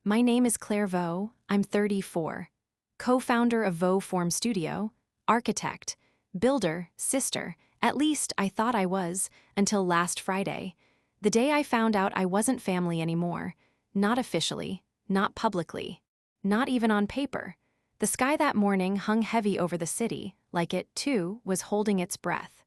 My name is Claire Vo, I'm 34. Co-founder of Vo VoForm Studio, architect, builder, sister, at least I thought I was, until last Friday. The day I found out I wasn't family anymore. Not officially, not publicly, not even on paper. The sky that morning hung heavy over the city, like it, too, was holding its breath.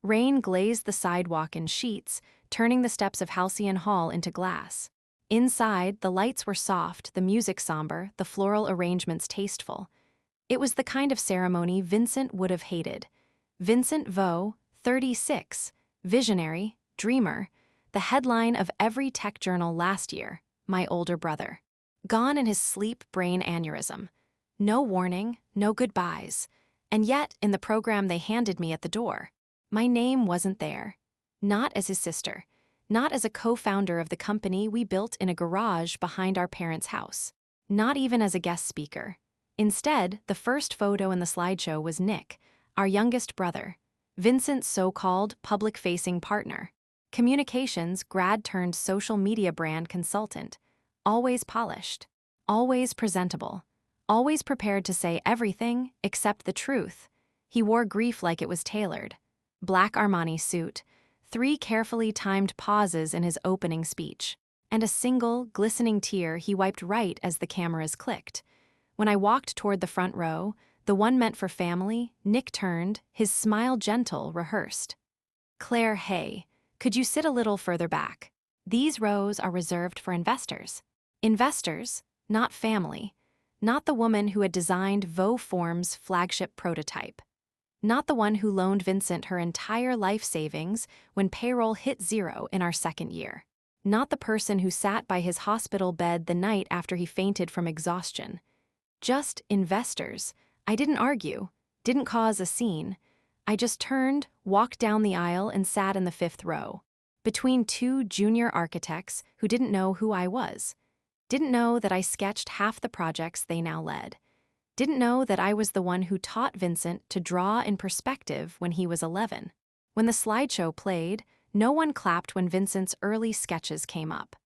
Rain glazed the sidewalk in sheets, turning the steps of Halcyon Hall into glass. Inside, the lights were soft, the music somber, the floral arrangements tasteful. It was the kind of ceremony Vincent would have hated. Vincent Vo, 36, visionary, dreamer, the headline of every tech journal last year, my older brother. Gone in his sleep brain aneurysm. No warning, no goodbyes. And yet, in the program they handed me at the door, my name wasn't there. Not as his sister. Not as a co-founder of the company we built in a garage behind our parents' house. Not even as a guest speaker. Instead, the first photo in the slideshow was Nick, our youngest brother, Vincent's so-called public-facing partner. Communications grad turned social media brand consultant. Always polished. Always presentable. Always prepared to say everything except the truth. He wore grief like it was tailored. Black Armani suit. 3 carefully timed pauses in his opening speech, and a single, glistening tear he wiped right as the cameras clicked. When I walked toward the front row, the one meant for family, Nick turned, his smile gentle, rehearsed. Claire, hey, could you sit a little further back? These rows are reserved for investors. Investors, not family. Not the woman who had designed Vo VoForm's flagship prototype. Not the one who loaned Vincent her entire life savings when payroll hit 0 in our second year. Not the person who sat by his hospital bed the night after he fainted from exhaustion. Just investors. I didn't argue, didn't cause a scene. I just turned, walked down the aisle, and sat in the 5th row, between 2 junior architects who didn't know who I was. Didn't know that I sketched half the projects they now led. Didn't know that I was the one who taught Vincent to draw in perspective when he was 11. When the slideshow played, no one clapped when Vincent's early sketches came up.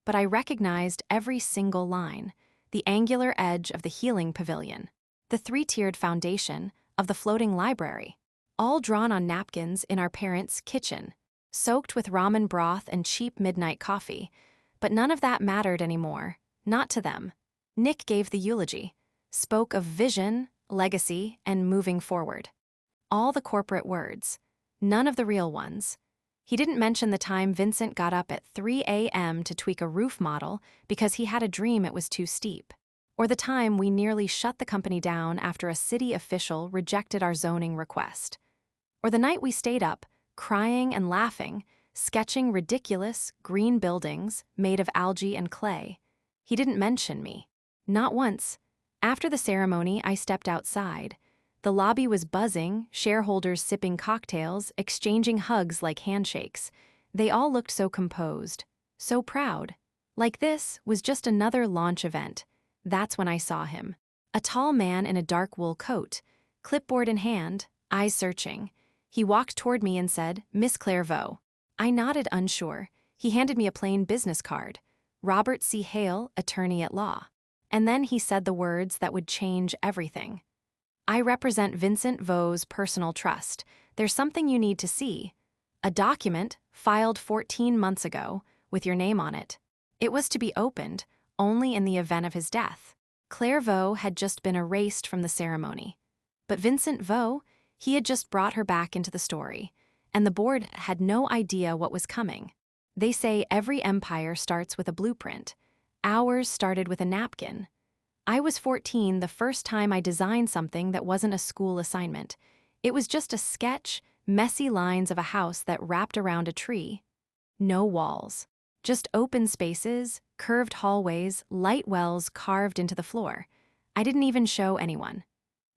But I recognized every single line, the angular edge of the healing pavilion, the 3-tiered foundation of the floating library, all drawn on napkins in our parents' kitchen, soaked with ramen broth and cheap midnight coffee. But none of that mattered anymore, not to them. Nick gave the eulogy. Spoke of vision, legacy, and moving forward. All the corporate words, none of the real ones. He didn't mention the time Vincent got up at 3 a.m. to tweak a roof model because he had a dream it was too steep. Or the time we nearly shut the company down after a city official rejected our zoning request. Or the night we stayed up, crying and laughing, sketching ridiculous, green buildings made of algae and clay. He didn't mention me. Not once. After the ceremony, I stepped outside. The lobby was buzzing, shareholders sipping cocktails, exchanging hugs like handshakes. They all looked so composed, so proud. Like this was just another launch event. That's when I saw him. A tall man in a dark wool coat, clipboard in hand, eyes searching. He walked toward me and said, "Miss Claire Vo." I nodded, unsure. He handed me a plain business card. Robert C. Hale, attorney at law. And then he said the words that would change everything. I represent Vincent Vo's personal trust. There's something you need to see. A document, filed 14 months ago, with your name on it. It was to be opened, only in the event of his death. Claire Vo had just been erased from the ceremony. But Vincent Vo, he had just brought her back into the story. And the board had no idea what was coming. They say every empire starts with a blueprint. Ours started with a napkin. I was 14 the first time I designed something that wasn't a school assignment. It was just a sketch, messy lines of a house that wrapped around a tree. No walls. Just open spaces, curved hallways, light wells carved into the floor. I didn't even show anyone.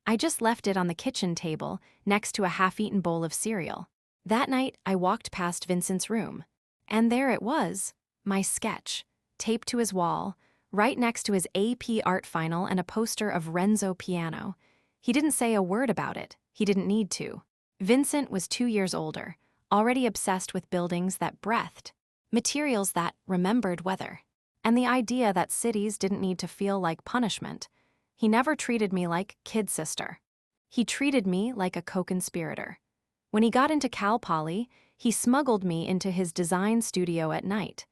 I just left it on the kitchen table next to a half-eaten bowl of cereal. That night, I walked past Vincent's room. And there it was, my sketch, taped to his wall, right next to his AP art final and a poster of Renzo piano. He didn't say a word about it. He didn't need to. Vincent was 2 years older, already obsessed with buildings that breathed, materials that remembered weather. and the idea that cities didn't need to feel like punishment. He never treated me like kid sister. He treated me like a co-conspirator. When he got into Cal Poly, he smuggled me into his design studio at night.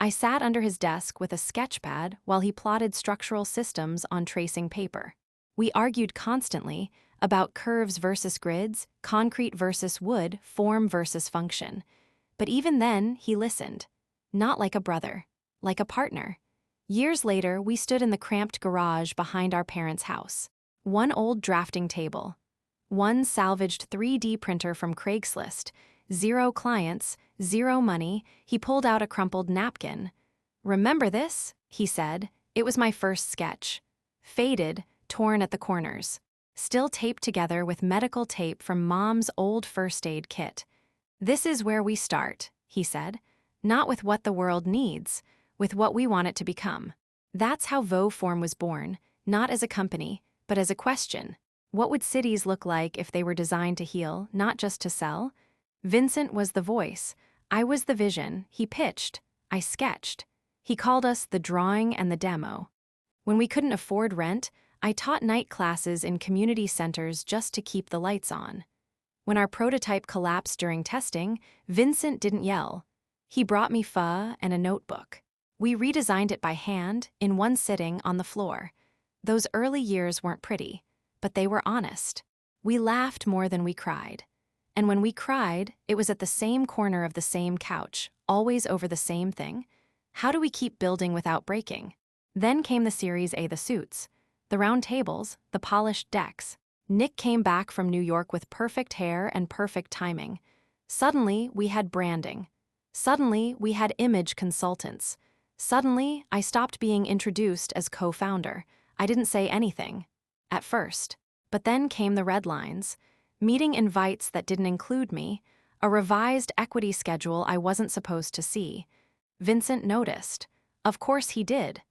I sat under his desk with a sketch pad while he plotted structural systems on tracing paper. We argued constantly about curves versus grids, concrete versus wood, form versus function. But even then, he listened. Not like a brother, like a partner. Years later, we stood in the cramped garage behind our parents' house. One old drafting table, one salvaged 3D printer from Craigslist, 0 clients, 0 money. He pulled out a crumpled napkin. "Remember this?" he said. It was my first sketch. Faded, torn at the corners. Still taped together with medical tape from Mom's old first aid kit. "This is where we start," he said. "Not with what the world needs, with what we want it to become." That's how Vo VoForm was born, not as a company, but as a question. What would cities look like if they were designed to heal, not just to sell? Vincent was the voice. I was the vision. He pitched. I sketched. He called us the drawing and the demo. When we couldn't afford rent, I taught night classes in community centers just to keep the lights on. When our prototype collapsed during testing, Vincent didn't yell. He brought me pho and a notebook. We redesigned it by hand, in one sitting, on the floor. Those early years weren't pretty, but they were honest. We laughed more than we cried. And when we cried, it was at the same corner of the same couch, always over the same thing. How do we keep building without breaking? Then came the Series A, the suits, the round tables, the polished decks. Nick came back from New York with perfect hair and perfect timing. Suddenly, we had branding. Suddenly, we had image consultants. Suddenly, I stopped being introduced as co-founder. I didn't say anything. At first. But then came the red lines. Meeting invites that didn't include me. A revised equity schedule I wasn't supposed to see. Vincent noticed. Of course he did.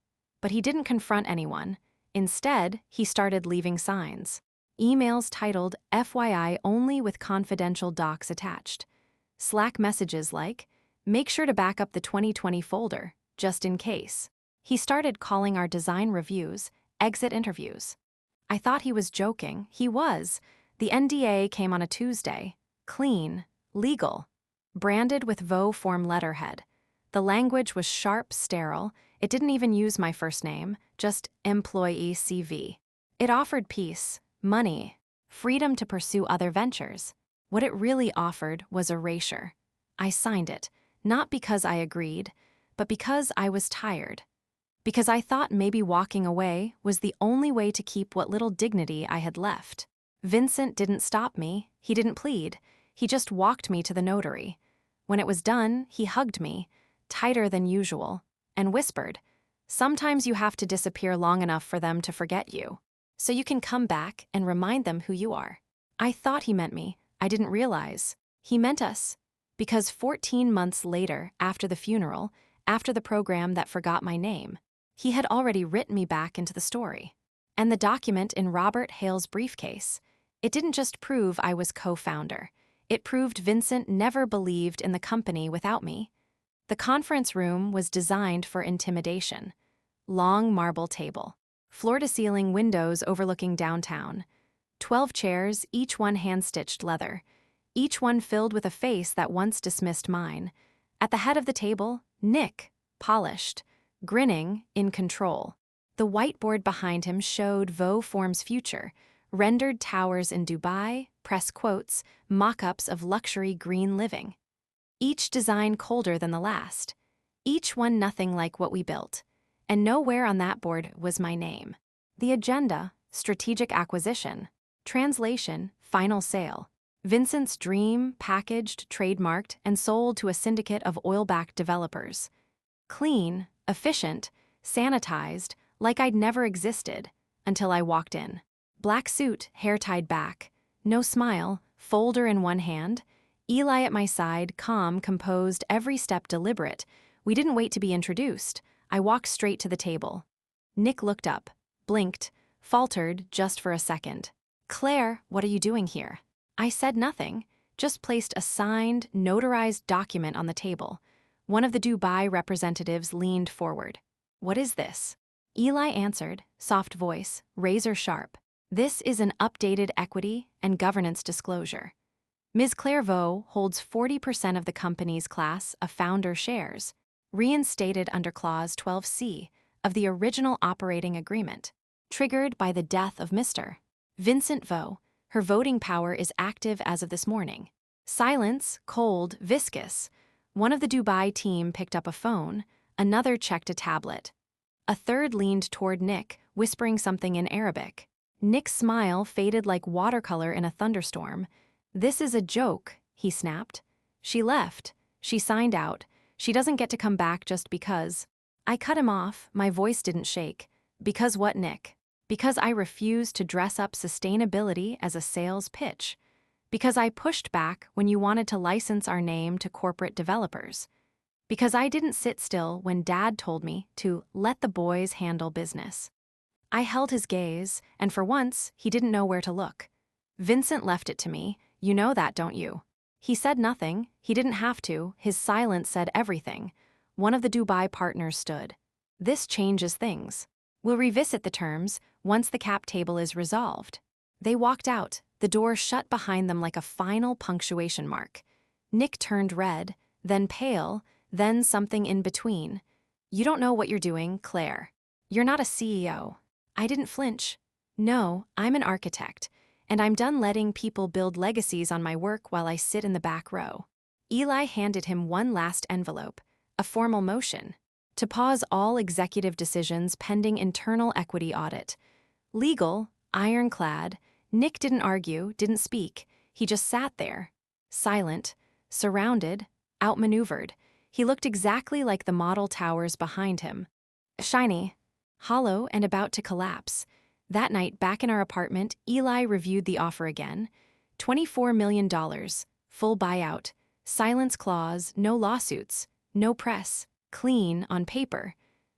But he didn't confront anyone. Instead, he started leaving signs. Emails titled FYI only with confidential docs attached. Slack messages like, "Make sure to back up the 2020 folder, just in case." He started calling our design reviews exit interviews. I thought he was joking. He was. The NDA came on a Tuesday. Clean, legal, branded with Vo VoForm letterhead. The language was sharp, sterile. It didn't even use my first name, just employee CV. It offered peace, money, freedom to pursue other ventures. What it really offered was erasure. I signed it, not because I agreed, but because I was tired. Because I thought maybe walking away was the only way to keep what little dignity I had left. Vincent didn't stop me. He didn't plead. He just walked me to the notary. When it was done, he hugged me, tighter than usual, and whispered, "Sometimes you have to disappear long enough for them to forget you, so you can come back and remind them who you are." I thought he meant me. I didn't realize. He meant us. Because 14 months later, after the funeral, after the program that forgot my name, he had already written me back into the story. And the document in Robert Hale's briefcase, it didn't just prove I was co-founder. It proved Vincent never believed in the company without me. The conference room was designed for intimidation. Long marble table. Floor-to-ceiling windows overlooking downtown. 12 chairs, each one hand-stitched leather. Each one filled with a face that once dismissed mine. At the head of the table, Nick, polished, grinning, in control. The whiteboard behind him showed Vo VoForm's future, rendered towers in Dubai, press quotes, mock-ups of luxury green living. Each design colder than the last. Each one nothing like what we built. And nowhere on that board was my name. The agenda, strategic acquisition. Translation, final sale. Vincent's dream, packaged, trademarked, and sold to a syndicate of oil-backed developers. Clean, efficient, sanitized, like I'd never existed, until I walked in. Black suit, hair tied back. No smile, folder in one hand. Eli at my side, calm, composed, every step deliberate. We didn't wait to be introduced. I walked straight to the table. Nick looked up, blinked, faltered just for a second. "Claire, what are you doing here?" I said nothing, just placed a signed, notarized document on the table. One of the Dubai representatives leaned forward. What is this? Eli answered, soft voice, razor sharp. This is an updated equity and governance disclosure. Ms. Clairvaux holds 40% of the company's class of founder shares, reinstated under Clause 12C of the original operating agreement, triggered by the death of Mr. Vincent Vo. Her voting power is active as of this morning. Silence, cold, viscous. One of the Dubai team picked up a phone, another checked a tablet. A third leaned toward Nick, whispering something in Arabic. Nick's smile faded like watercolor in a thunderstorm. This is a joke, he snapped. She left. She signed out. She doesn't get to come back just because. I cut him off, my voice didn't shake. Because what, Nick? Because I refused to dress up sustainability as a sales pitch. Because I pushed back when you wanted to license our name to corporate developers. Because I didn't sit still when Dad told me to let the boys handle business. I held his gaze, and for once, he didn't know where to look. Vincent left it to me. You know that, don't you? He said nothing. He didn't have to. His silence said everything. One of the Dubai partners stood. This changes things. We'll revisit the terms once the cap table is resolved. They walked out, the door shut behind them like a final punctuation mark. Nick turned red, then pale, then something in between. You don't know what you're doing, Claire. You're not a CEO. I didn't flinch. No, I'm an architect, and I'm done letting people build legacies on my work while I sit in the back row. Eli handed him one last envelope, a formal motion, to pause all executive decisions pending internal equity audit. Legal, ironclad. Nick didn't argue, didn't speak. He just sat there, silent, surrounded, outmaneuvered. He looked exactly like the model towers behind him. Shiny, hollow, and about to collapse. That night, back in our apartment, Eli reviewed the offer again. $24 million, full buyout, silence clause, no lawsuits, no press, clean on paper.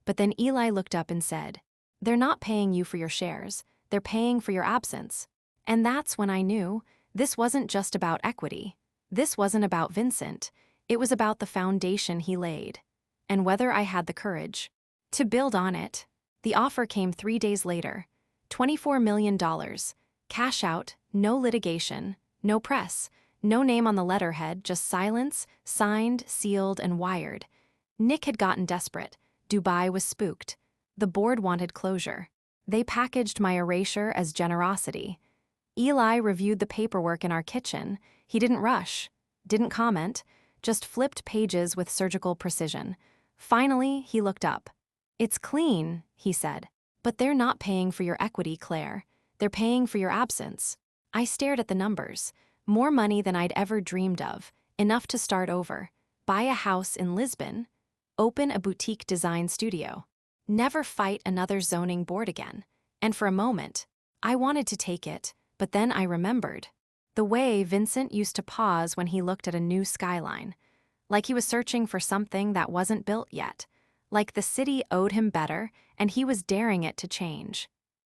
But then Eli looked up and said, "They're not paying you for your shares, they're paying for your absence." And that's when I knew this wasn't just about equity. This wasn't about Vincent. It was about the foundation he laid, and whether I had the courage to build on it. The offer came 3 days later. $24 million. Cash out, no litigation, no press, no name on the letterhead, just silence, signed, sealed, and wired. Nick had gotten desperate. Dubai was spooked. The board wanted closure. They packaged my erasure as generosity. Eli reviewed the paperwork in our kitchen. He didn't rush, didn't comment, just flipped pages with surgical precision. Finally, he looked up. "It's clean," he said. "But they're not paying for your equity, Claire. They're paying for your absence." I stared at the numbers. More money than I'd ever dreamed of. Enough to start over. Buy a house in Lisbon. Open a boutique design studio. Never fight another zoning board again. And for a moment, I wanted to take it, but then I remembered. The way Vincent used to pause when he looked at a new skyline. Like he was searching for something that wasn't built yet. Like the city owed him better, and he was daring it to change.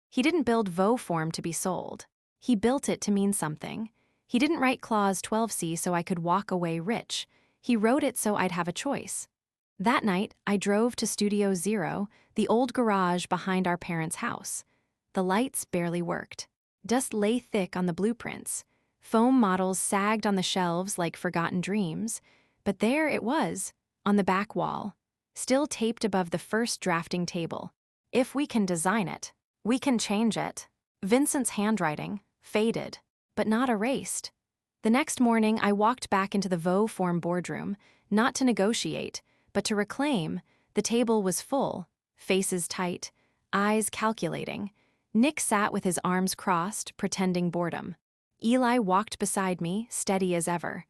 He didn't build Vo VoForm to be sold. He built it to mean something. He didn't write Clause 12C so I could walk away rich. He wrote it so I'd have a choice. That night, I drove to Studio Zero, the old garage behind our parents' house. The lights barely worked. Dust lay thick on the blueprints. Foam models sagged on the shelves like forgotten dreams. But there it was, on the back wall, still taped above the first drafting table. If we can design it, we can change it. Vincent's handwriting, faded, but not erased. The next morning, I walked back into the Vo VoForm boardroom, not to negotiate, but to reclaim. The table was full, faces tight, eyes calculating. Nick sat with his arms crossed, pretending boredom. Eli walked beside me, steady as ever.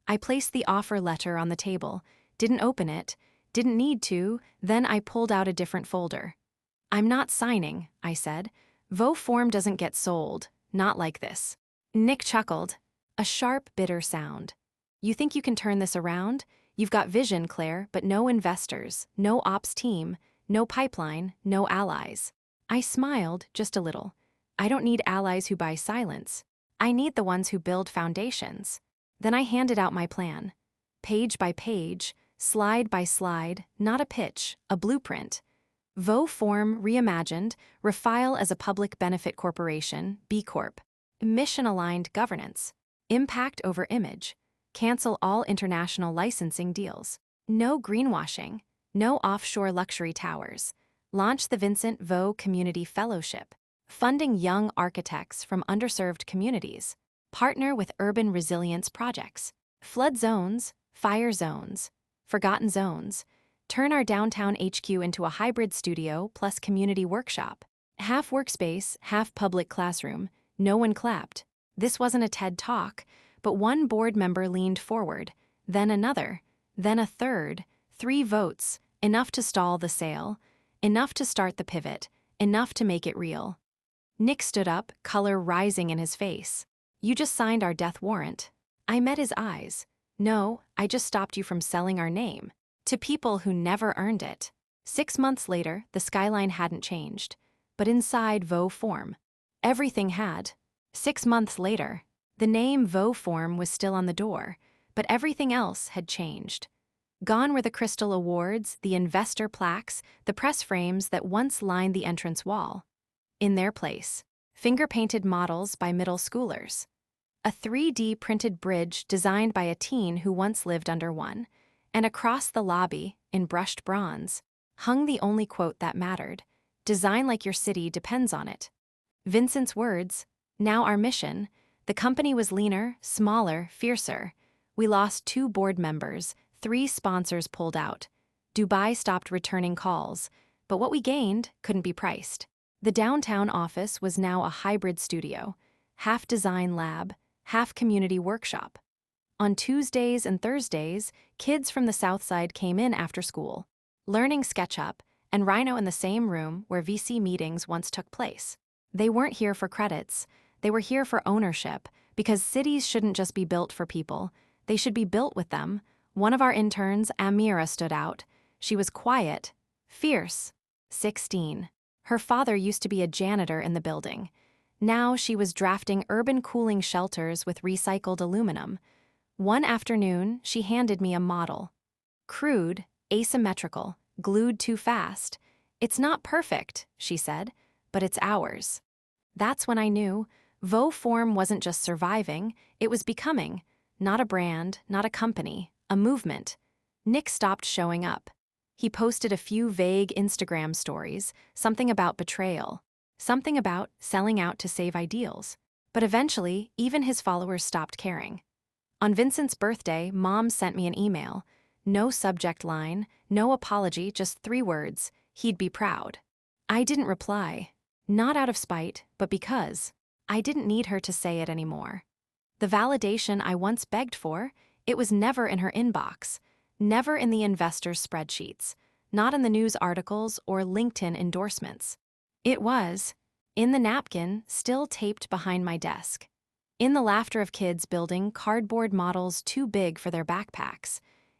I placed the offer letter on the table, didn't open it, didn't need to, then I pulled out a different folder. "I'm not signing," I said. "Vo VoForm doesn't get sold, not like this." Nick chuckled, a sharp, bitter sound. "You think you can turn this around? You've got vision, Claire, but no investors, no ops team, no pipeline, no allies." I smiled just a little. I don't need allies who buy silence. I need the ones who build foundations. Then I handed out my plan. Page by page, slide by slide, not a pitch, a blueprint. Vo VoForm reimagined, refile as a public benefit corporation, B Corp. Mission-aligned governance. Impact over image. Cancel all international licensing deals. No greenwashing. No offshore luxury towers. Launch the Vincent Vo Community Fellowship. Funding young architects from underserved communities. Partner with urban resilience projects. Flood zones, fire zones, forgotten zones. Turn our downtown HQ into a hybrid studio plus community workshop. Half workspace, half public classroom. No one clapped. This wasn't a TED Talk, but one board member leaned forward, then another, then a third, 3 votes, enough to stall the sale, enough to start the pivot, enough to make it real. Nick stood up, color rising in his face. You just signed our death warrant. I met his eyes. No, I just stopped you from selling our name. To people who never earned it. 6 months later, the skyline hadn't changed. But inside Vo VoForm, everything had. 6 months later, the name Vo VoForm was still on the door, but everything else had changed. Gone were the crystal awards, the investor plaques, the press frames that once lined the entrance wall. In their place, finger-painted models by middle schoolers. A 3D printed bridge designed by a teen who once lived under one. And across the lobby, in brushed bronze, hung the only quote that mattered. Design like your city depends on it. Vincent's words. Now our mission. The company was leaner, smaller, fiercer. We lost 2 board members, 3 sponsors pulled out. Dubai stopped returning calls, but what we gained couldn't be priced. The downtown office was now a hybrid studio, half design lab, half community workshop. On Tuesdays and Thursdays, kids from the South Side came in after school, learning SketchUp and Rhino in the same room where VC meetings once took place. They weren't here for credits, they were here for ownership, because cities shouldn't just be built for people, they should be built with them. One of our interns, Amira, stood out. She was quiet, fierce, 16. Her father used to be a janitor in the building. Now she was drafting urban cooling shelters with recycled aluminum. One afternoon, she handed me a model. Crude, asymmetrical, glued too fast. It's not perfect, she said, but it's ours. That's when I knew Vo VoForm wasn't just surviving, it was becoming. Not a brand, not a company, a movement. Nick stopped showing up. He posted a few vague Instagram stories, something about betrayal, something about selling out to save ideals. But eventually, even his followers stopped caring. On Vincent's birthday, Mom sent me an email. No subject line, no apology, just 3 words. He'd be proud. I didn't reply. Not out of spite, but because I didn't need her to say it anymore. The validation I once begged for, it was never in her inbox, never in the investors' spreadsheets, not in the news articles or LinkedIn endorsements. It was in the napkin still taped behind my desk. In the laughter of kids building cardboard models too big for their backpacks.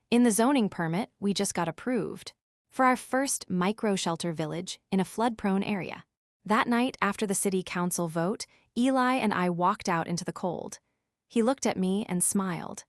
In the zoning permit we just got approved. For our first micro-shelter village in a flood-prone area. That night after the city council vote, Eli and I walked out into the cold. He looked at me and smiled.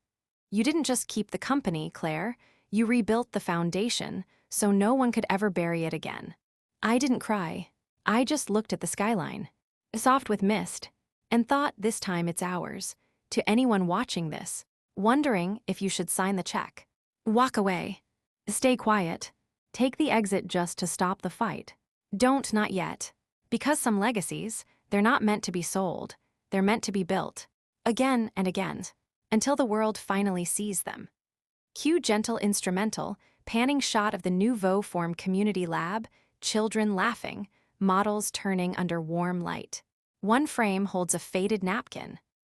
You didn't just keep the company, Claire. You rebuilt the foundation, so no one could ever bury it again. I didn't cry. I just looked at the skyline, soft with mist, and thought this time it's ours. To anyone watching this, wondering if you should sign the check. Walk away. Stay quiet. Take the exit just to stop the fight. Don't, not yet. Because some legacies, they're not meant to be sold. They're meant to be built. Again and again. Until the world finally sees them. Cue gentle instrumental, panning shot of the new Vo VoForm community lab, children laughing, models turning under warm light. One frame holds a faded napkin.